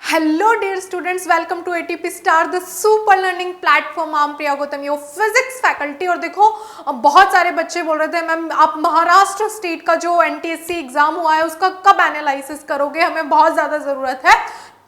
Hello dear students, welcome to ATP star the super learning platform. I am Priya Gautam, your physics faculty. और देखो, बहुत सारे बच्चे बोल रहे थे मैम आप महाराष्ट्र स्टेट का जो एनटीएससी एग्जाम हुआ है उसका कब एनालिसिस करोगे, हमें बहुत ज़्यादा ज़रूरत है।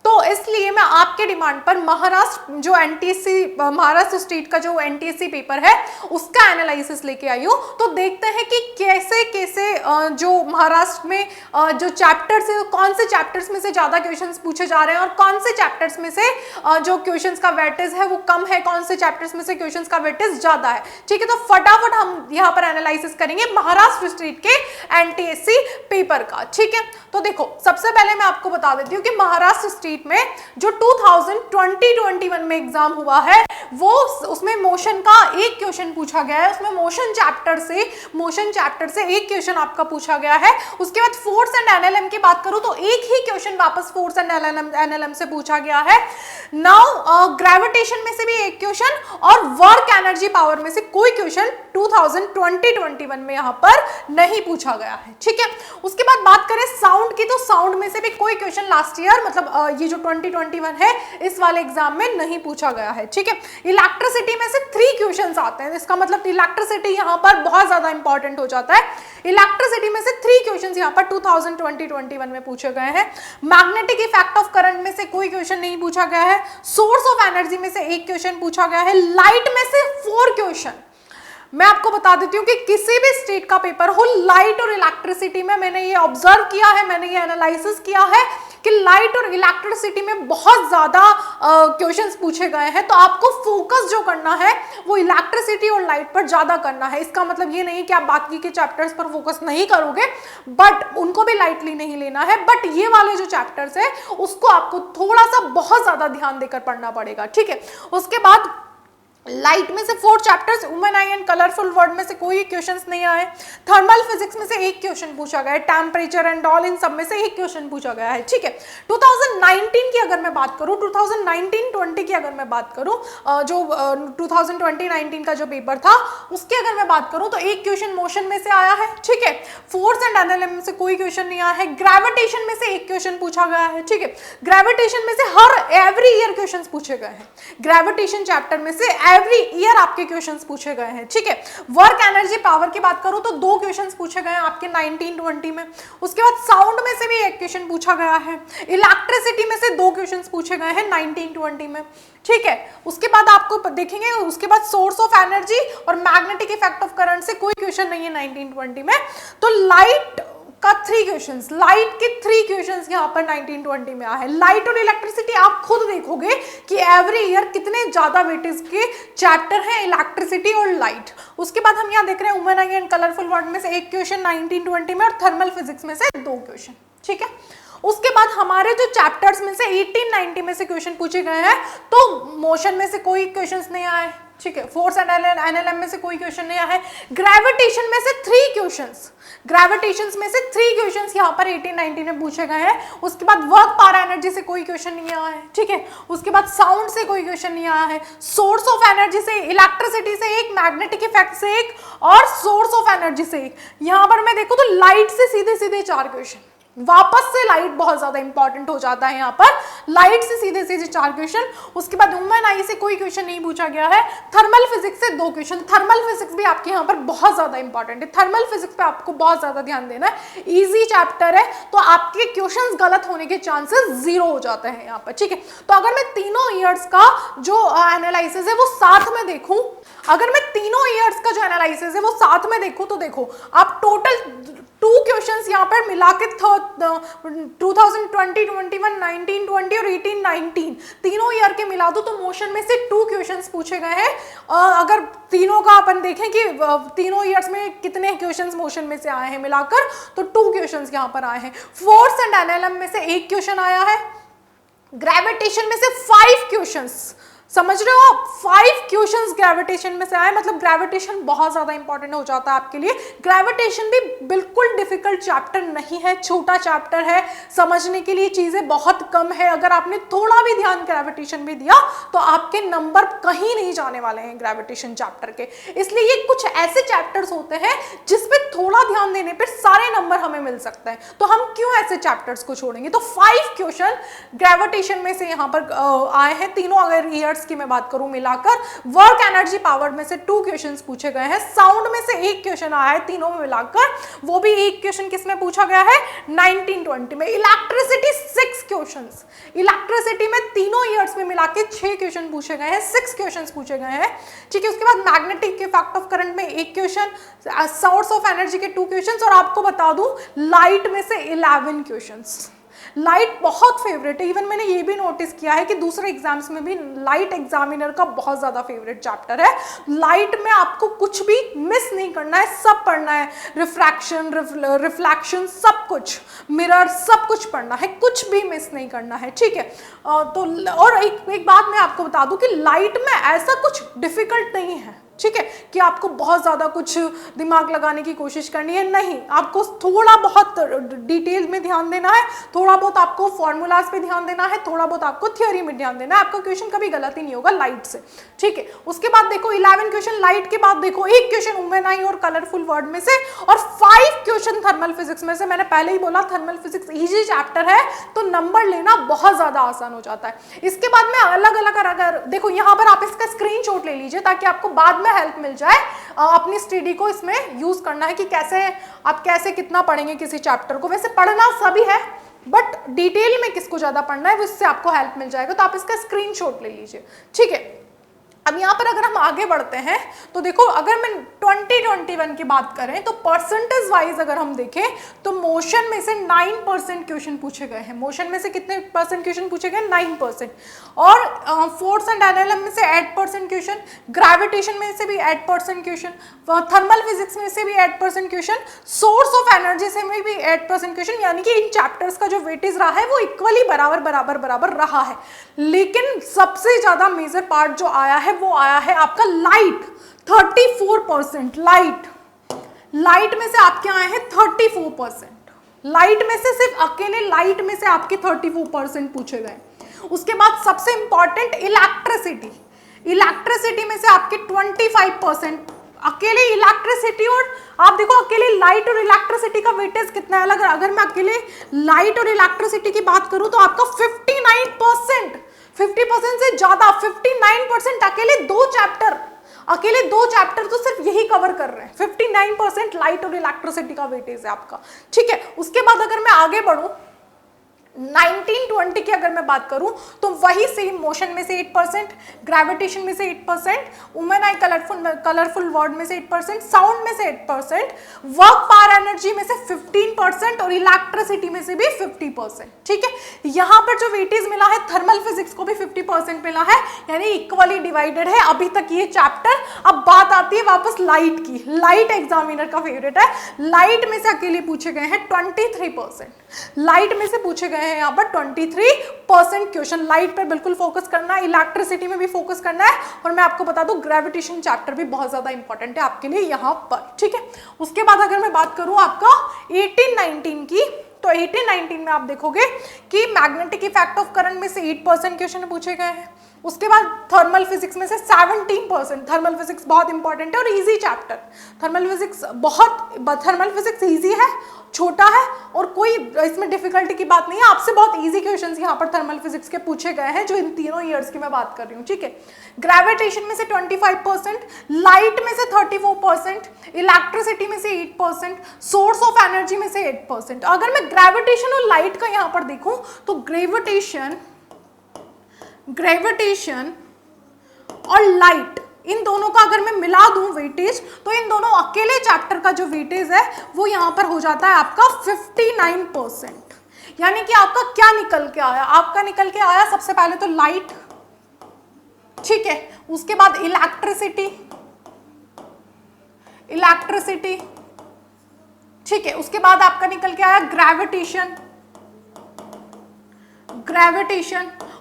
तो इसलिए मैं आपके डिमांड पर महाराष्ट्र जो एनटीएससी महाराष्ट्र स्टेट का जो एनटीएससी पेपर है उसका एनालिसिस लेके आई हूँ। तो देखते हैं कि कैसे कैसे जो महाराष्ट्र में जो चैप्टर्स है, कौन से चैप्टर्स में से ज़्यादा क्वेश्चंस पूछे जा रहे हैं और कौन से चैप्टर्स में से जो क्वेश्चंस का वेटेज है वो कम है, कौन से चैप्टर्स में से क्वेश्चंस का वेटेज ज़्यादा है। ठीक है, तो फटाफट हम यहाँ पर एनालिसिस करेंगे महाराष्ट्र स्टेट के एनटीएससी पेपर का। ठीक है, तो देखो सबसे पहले मैं आपको बता देती हूँ कि महाराष्ट्र स्टेट में जो 2020-21 में एग्जाम हुआ है वो उसमें मोशन का एक क्वेश्चन पूछा गया है। उसमें मोशन चैप्टर से एक क्वेश्चन आपका पूछा गया है। उसके बाद फोर्स एंड एनएलएम की बात करूं तो एक ही क्वेश्चन वापस फोर्स एंड एनएलएम से पूछा गया है। नाउ ग्रेविटेशन में से भी एक क्वेश्चन और वर्क एनर्जी पावर में से कोई क्वेश्चन 2020-21 में यहां पर नहीं पूछा गया है। ठीक है, उसके बाद बात करें साउंड की, तो साउंड में से भी कोई क्वेश्चन लास्ट ईयर मतलब ये जो 2021 है इस वाले एग्जाम में नहीं पूछा गया है। ठीक है, इलेक्ट्रिसिटी में से 3 क्वेश्चंस आते हैं, इसका मतलब इलेक्ट्रिसिटी यहां पर बहुत ज्यादा इंपॉर्टेंट हो जाता है। इलेक्ट्रिसिटी में से 3 क्वेश्चंस यहां पर 2020-21 में पूछे गए हैं। मैग्नेटिक इफेक्ट ऑफ करंट में से कोई क्वेश्चन नहीं पूछा गया है। सोर्स ऑफ एनर्जी में से एक क्वेश्चन पूछा गया है। लाइट में से 4 क्वेश्चन। मैं आपको बता देती हूँ कि किसी भी स्टेट का पेपर हो, लाइट और इलेक्ट्रिसिटी में मैंने ये ऑब्जर्व किया है, मैंने ये एनालिसिस किया है कि लाइट और इलेक्ट्रिसिटी में बहुत ज़्यादा क्वेश्चंस पूछे गए हैं। तो आपको फोकस जो करना है वो इलेक्ट्रिसिटी और लाइट पर ज़्यादा करना है। इसका मतलब ये नहीं कि आप बाकी के चैप्टर्स पर फोकस नहीं करोगे, बट उनको भी लाइटली नहीं लेना है। बट ये वाले जो चैप्टर्स है उसको आपको थोड़ा सा बहुत ज़्यादा ध्यान देकर पढ़ना पड़ेगा। ठीक है, उसके बाद लाइट में से 4 chapters, women I and colourful word में से कोई क्वेश्चंस नहीं आए। थर्मल फिजिक्स में से एक क्वेश्चन पूछा गया है। टेम्परेचर एंड ऑल इन सब में से एक क्वेश्चन पूछा गया है। ठीक है, 2019 की अगर मैं बात करूं, 2019-20 की अगर मैं बात करूं, जो 2020-19 का जो पेपर था उसकी अगर मैं बात करूं तो एक क्वेश्चन मोशन में से आया है। ठीक है, फोर्स एंड एनएलएम में से कोई क्वेश्चन नहीं आया है। ग्रेविटेशन में से एक क्वेश्चन पूछा गया है। ठीक है, ग्रेविटेशन में से हर एवरी ईयर क्वेश्चन पूछे गए हैं। ग्रेविटेशन चैप्टर में से एवरी ईयर आपके क्वेश्चंस पूछे गए हैं। ठीक है, वर्क एनर्जी पावर की बात करूं तो 2 क्वेश्चंस पूछे गए हैं आपके 19-20 में। उसके बाद साउंड में से भी एक क्वेश्चन पूछा गया है। इलेक्ट्रिसिटी में से 2 क्वेश्चंस पूछे गए हैं 19-20 में। ठीक है, उसके बाद आपको देखेंगे, उसके बाद सोर्स ऑफ एनर्जी और मैग्नेटिक इफेक्ट ऑफ करंट से कोई क्वेश्चन नहीं है 19-20 में। तो लाइट का 3 क्वेश्चंस, लाइट के 3 क्वेश्चंस यहाँ पर 19-20 में आए हैं। लाइट और इलेक्ट्रिसिटी आप खुद देखोगे कि एवरी ईयर कितने ज्यादा वेटेज के चैप्टर हैं, इलेक्ट्रिसिटी और लाइट। उसके बाद हम यहाँ देख रहे हैं women I and colourful word में से एक क्वेश्चन 19-20 में और थर्मल फिजिक्स में से 2 क्वेश्चन। ठीक है, उसके बाद हमारे जो चैप्टर्स में से 18-19 में से क्वेश्चन पूछे गए हैं, तो मोशन में से कोई क्वेश्चंस नहीं आए। ठीक है, फोर्स एंड एनएलएम में से कोई क्वेश्चन नहीं आया है। ग्रेविटेशन में से 3 क्वेश्चंस, ग्रेविटेशन में से 3 क्वेश्चंस यहाँ पर 18-19 में पूछे गए हैं। उसके बाद वर्क पावर एनर्जी से कोई क्वेश्चन नहीं आया है। ठीक है, उसके बाद साउंड से कोई क्वेश्चन नहीं आया है। सोर्स ऑफ एनर्जी से, इलेक्ट्रिसिटी से एक, मैग्नेटिक इफेक्ट से एक और सोर्स ऑफ एनर्जी से एक। यहाँ पर मैं देखूँ तो लाइट से सीधे सीधे 4 क्वेश्चन। वापस से लाइट बहुत ज्यादा इंपॉर्टेंट हो जाता है यहाँ पर, लाइट से सीधे सीधे 4 क्वेश्चन। उसके बाद वुमेन आई से कोई क्वेश्चन नहीं पूछा गया है। थर्मल फिजिक्स से 2 क्वेश्चन। थर्मल फिजिक्स भी आपके यहाँ पर बहुत ज्यादा इंपॉर्टेंट है। थर्मल फिजिक्स पे आपको बहुत ज्यादा ध्यान देना है, इजी चैप्टर है, तो आपके क्वेश्चंस गलत होने के चांसेस 0 हो जाते हैं यहाँ पर। ठीक है, तो अगर मैं तीनों ईयर्स का जो एनालिसिस है वो साथ में देखूं, अगर मैं तीनों ईयर्स का जो एनालिसिस है वो साथ में देखूं तो देखो आप टोटल 2 क्वेश्चंस यहाँ पर मिला के 2020-21, 19-20 और 18-19 तीनों ईयर के मिला दो तो मोशन में से 2 क्वेश्चंस पूछे गए हैं। अगर तीनों का अपन देखें कि तीनों ईयर्स में कितने क्वेश्चंस मोशन में से आए हैं मिलाकर, तो 2 क्वेश्चंस यहाँ पर आए हैं। फोर्स एंड एनएलएम में से एक क्वेश्चन आया है। ग्रेविटेशन में से 5 क्वेश्चंस, समझ रहे हो आप? 5 क्वेश्चंस ग्रेविटेशन में से आए, मतलब ग्रेविटेशन बहुत ज्यादा इंपॉर्टेंट हो जाता है आपके लिए। ग्रेविटेशन भी बिल्कुल डिफिकल्ट चैप्टर नहीं है, छोटा चैप्टर है, समझने के लिए चीजें बहुत कम है। अगर आपने थोड़ा भी ध्यान ग्रेविटेशन में दिया तो आपके नंबर कहीं नहीं जाने वाले हैं ग्रेविटेशन चैप्टर के। इसलिए ये कुछ ऐसे चैप्टर्स होते हैं जिसपे थोड़ा ध्यान देने पर सारे नंबर हमें मिल सकते हैं, तो हम क्यों ऐसे चैप्टर्स को छोड़ेंगे। तो 5 क्वेश्चन ग्रेविटेशन में से यहाँ पर आए हैं, तीनों अगर ईयर्स की मैं बात करूं मिलाकर। वर्क एनर्जी पावर में से 2 क्वेश्चंस पूछे गए हैं, साउंड में से 1 क्वेश्चन आया है, तीनों में मिलाकर, वो भी 1 क्वेश्चन किसमें पूछा गया है, 1920 में। इलेक्ट्रिसिटी 6 क्वेश्चंस, इलेक्ट्रिसिटी में तीनों ईयर्स में मिला के 6 क्वेश्चन पूछे गए हैं, 6 क्वेश्चंस पूछे गए हैं, ठीक है। उसके बाद मैग्नेटिक इफेक्ट ऑफ करंट में 1 क्वेश्चन, सोर्स ऑफ एनर्जी के 2 क्वेश्चंस, और आपको बता दूं लाइट में से 11 क्वेश्चंस। लाइट बहुत फेवरेट है, इवन मैंने ये भी नोटिस किया है कि दूसरे एग्जाम्स में भी लाइट एग्जामिनर का बहुत ज्यादा फेवरेट चैप्टर है। लाइट में आपको कुछ भी मिस नहीं करना है, सब पढ़ना है, रिफ्रैक्शन, रिफ्लेक्शन, सब कुछ, मिरर, सब कुछ पढ़ना है, कुछ भी मिस नहीं करना है, ठीक है। तो और एक बात मैं आपको बता दूं कि लाइट में ऐसा कुछ डिफिकल्ट नहीं है, ठीक है, कि आपको बहुत ज़्यादा कुछ दिमाग लगाने की कोशिश करनी है, नहीं। आपको थोड़ा बहुत डिटेल में ध्यान देना है, थोड़ा बहुत आपको फॉर्मूलाज पे ध्यान देना है, थोड़ा बहुत आपको थ्योरी में ध्यान देना है, आपका क्वेश्चन कभी गलत ही नहीं होगा लाइट से, ठीक है। उसके बाद देखो 11 क्वेश्चन लाइट के बाद देखो 1 क्वेश्चन वुमेन आई और कलरफुल वर्ड में से, और 5 क्वेश्चन थर्मल फिजिक्स में से। मैंने पहले ही बोला थर्मल फिजिक्स इजी चैप्टर है, तो नंबर लेना बहुत ज़्यादा आसान हो जाता है। इसके बाद में अलग अलग अगर देखो यहाँ पर आप इसका स्क्रीनशॉट ले लीजिए ताकि आपको बाद में हेल्प मिल जाए, अपनी स्टडी को इसमें यूज करना है कि कैसे आप कैसे कितना पढ़ेंगे किसी चैप्टर को। वैसे पढ़ना सभी है, बट डिटेल में किसको ज्यादा पढ़ना है वो इससे आपको हेल्प मिल जाएगा, तो आप इसका स्क्रीनशॉट ले लीजिए, ठीक है। अब यहाँ पर अगर हम आगे बढ़ते हैं तो देखो अगर मैं 2021 की बात करें तो परसेंटेज वाइज अगर हम देखें तो मोशन में से 9% क्वेश्चन पूछे गए हैं। मोशन में से कितने परसेंट क्वेश्चन पूछे गए, 9%। और फोर्स एंड एनएलएम में से 8% क्वेश्चन, ग्रेविटेशन में से भी 8% क्वेश्चन, थर्मल फिजिक्स में से भी 8% क्वेश्चन, सोर्स ऑफ एनर्जी से में भी 8% क्वेश्चन। यानी कि इन चैप्टर्स का जो वेटेज रहा है वो इक्वली बराबर रहा है। लेकिन सबसे ज्यादा मेजर पार्ट जो आया है वो आया है आपका लाइट, 34%। लाइट में से आपके आए हैं 34%। लाइट में से सिर्फ अकेले लाइट में से आपके 34% पूछे गए। उसके बाद सबसे इंपॉर्टेंट इलेक्ट्रिसिटी, इलेक्ट्रिसिटी में से आपके 25%। अकेले इलेक्ट्रिसिटी और आप देखो अकेले लाइट और इलेक्ट्रिसिटी का वेटेज कितना है। अगर मैं अकेले लाइट और इलेक्ट्रिसिटी की बात करूं तो आपका 59%, 50% से ज्यादा, 59% अकेले दो चैप्टर तो सिर्फ यही कवर कर रहे हैं। 59% लाइट और इलेक्ट्रिसिटी का वेटेज है आपका, ठीक है। उसके बाद अगर मैं आगे बढ़ूं 1920 की अगर मैं बात करूं तो वही सेम, मोशन में से 8%, ग्रेविटेशन में से 8%, वुमेन आई कलरफुल वर्ड में से 8%, साउंड में से 8%, वर्क पावर एनर्जी में से 15% और इलेक्ट्रिसिटी में से भी 50%, ठीक है। यहां पर जो वेटेज मिला है थर्मल फिजिक्स को भी 50% मिला है, यानी इक्वली डिवाइडेड है अभी तक ये चैप्टर। अब बात आती है वापस लाइट की। लाइट एग्जामिनर का फेवरेट है। लाइट में से अकेले पूछे गए हैं 23%, लाइट में से पूछे गए हैं यहाँ पर 23% क्वेश्चन। लाइट पर बिल्कुल फोकस करना है, इलेक्ट्रिसिटी में भी फोकस करना है, और मैं आपको बता दूं ग्रेविटेशन चैप्टर भी बहुत ज्यादा इंपॉर्टेंट है आपके लिए यहाँ पर, ठीक है। उसके बाद अगर मैं बात करूं आपका 18-19 की, तो 18-19 में आप देखोगे कि मैग्नेटिक इफेक्ट ऑफ करंट में से 8% क्वेश्चन पूछे गए हैं। उसके बाद थर्मल फिजिक्स में से 17%। थर्मल फिजिक्स बहुत इंपॉर्टेंट है और easy chapter. Thermal physics easy है, छोटा है और कोई इसमें डिफिकल्टी की बात नहीं है। आपसे बहुत इजी क्वेश्चंस यहाँ पर थर्मल फिजिक्स के पूछे गए हैं, जो इन तीनों ईयर्स की मैं बात कर रही हूँ, ठीक है। ग्रेविटेशन में से 25%, लाइट में से 34%, इलेक्ट्रिसिटी में से 8%, सोर्स ऑफ एनर्जी में से 8%। अगर मैं ग्रेविटेशन और लाइट का यहाँ पर देखूं तो ग्रेविटेशन और लाइट, इन दोनों का अगर मैं मिला दूं वेटेज, तो इन दोनों अकेले चैप्टर का जो वेटेज है वो यहां पर हो जाता है आपका 59%। यानी कि आपका क्या निकल के आया, आपका निकल के आया सबसे पहले तो लाइट, ठीक है। उसके बाद इलेक्ट्रिसिटी, ठीक है। उसके बाद आपका निकल के आया ग्रेविटेशन,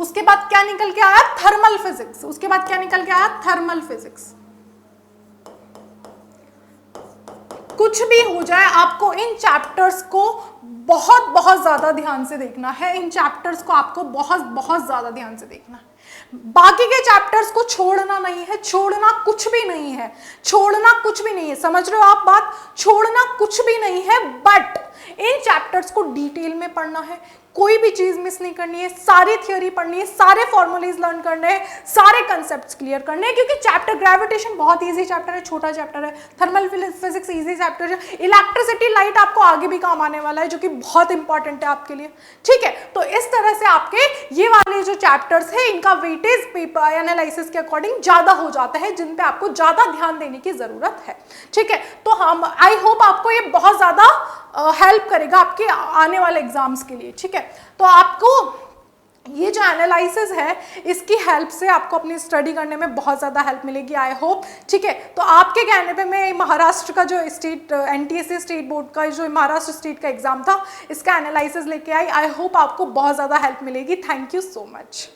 उसके बाद क्या निकल के आया, थर्मल फिजिक्स, उसके बाद क्या निकल के आया, थर्मल फिजिक्स। कुछ भी हो जाए आपको इन चैप्टर्स को बहुत बहुत ज्यादा ध्यान से देखना है, इन चैप्टर्स को आपको बहुत बहुत ज्यादा ध्यान से देखना है। बाकी के चैप्टर्स को छोड़ना नहीं है, छोड़ना कुछ भी नहीं है, छोड़ना कुछ भी नहीं है, समझ रहे हो आप बात, छोड़ना कुछ भी नहीं है, बट इन चैप्टर्स को डिटेल में पढ़ना है, कोई भी चीज मिस नहीं करनी है, सारी थ्योरी पढ़नी है, सारे फॉर्मूलेज लर्न करने हैं, सारे कंसेप्ट्स क्लियर करने हैं, क्योंकि चैप्टर ग्रेविटेशन बहुत इजी चैप्टर है, छोटा चैप्टर है, थर्मल फिजिक्स इजी चैप्टर है, इलेक्ट्रिसिटी लाइट आपको आगे भी काम आने वाला है जो कि बहुत इंपॉर्टेंट है आपके लिए, ठीक है। तो इस तरह से आपके ये वाले जो चैप्टर्स है इनका वेटेज पेपर एनालिसिस के अकॉर्डिंग ज्यादा हो जाता है, जिन पे आपको ज्यादा ध्यान देने की जरूरत है, ठीक है। तो हम आई होप आपको ये बहुत ज्यादा हेल्प करेगा आपके आने वाले एग्जाम्स के लिए, ठीक है। तो आपको ये जो एनालिसिस है इसकी हेल्प से आपको अपनी स्टडी करने में बहुत ज़्यादा हेल्प मिलेगी, आई होप, ठीक है। तो आपके कहने पे मैं महाराष्ट्र का जो स्टेट एनटीएससी स्टेट बोर्ड का जो महाराष्ट्र स्टेट का एग्जाम था इसका एनालिसिस लेके आई होप आपको बहुत ज़्यादा हेल्प मिलेगी। Thank you so much.